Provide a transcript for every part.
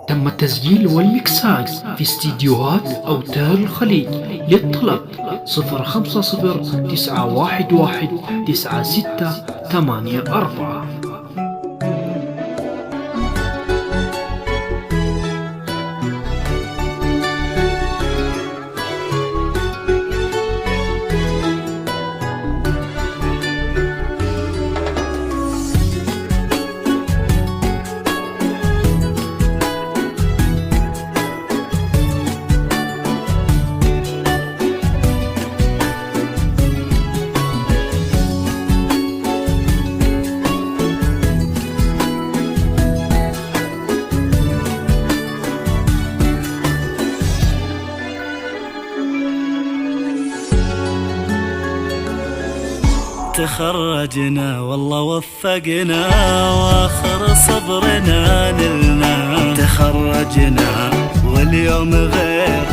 تم التسجيل والمكساج في استديوهات أوتار الخليج. للطلب 050-911-9684. تخرجنا والله وفقنا واخر صبرنا نلنا. تخرجنا واليوم غير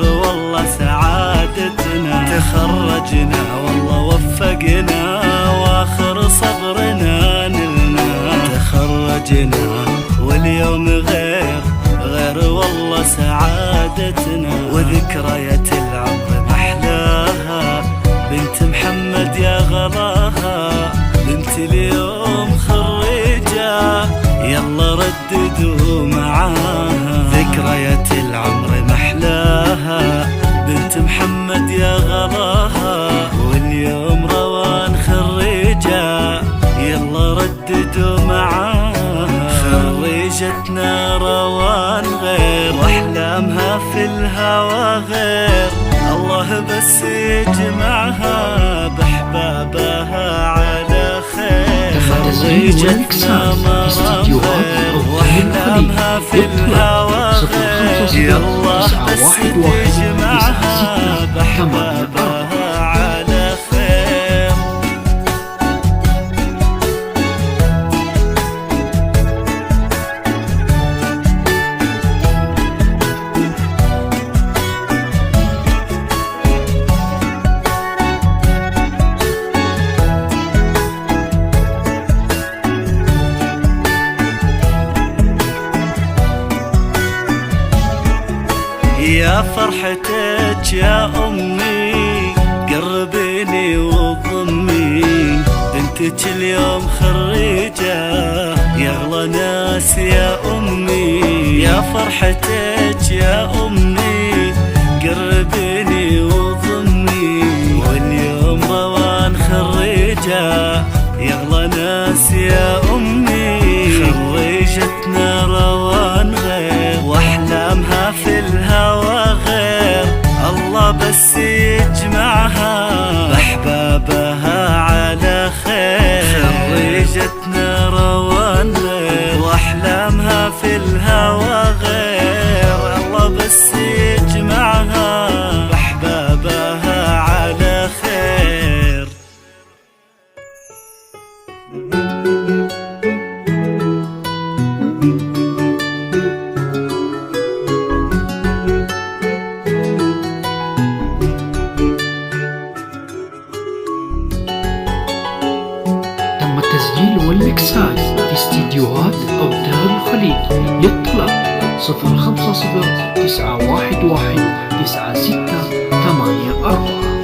والله سعادتنا. تخرجنا والله وفقنا واخر صبرنا نلنا. تخرجنا واليوم غير والله سعادتنا. وذكريات العمر محلاها بنت محمد يا غلاها. بنت اليوم خريجة يلا رددوا معاها. ذكريات العمر محلاها بنت محمد يا غلاها. واليوم روان خريجة يلا رددوا معاها. خريجتنا روان غير واحلامها في الهوى غير. الله بس يجمعها بحبابها على خير. خريجتنا مرام غير واحلامها في الهوى غير. الله بس يجمعها بحبابها على خير. يا فرحتك يا أمي قربيني وضمي. بنتك اليوم خريجة يا أغلى ناس يا أمي. يا فرحتك يا أمي قربيني وضمي. واليوم روان خريجة يا أغلى ناس يا أمي. خريجتنا روان غير واحلامها في الهوى غير. الله بس يجمعها بحبابها على خير. خريجتنا روان غير واحلامها في الهوى غير. الله بس يجمعها بحبابها على خير. التسجيل والمكساج في استديوهات أوتار الخليج. للطلب 050-911-9684.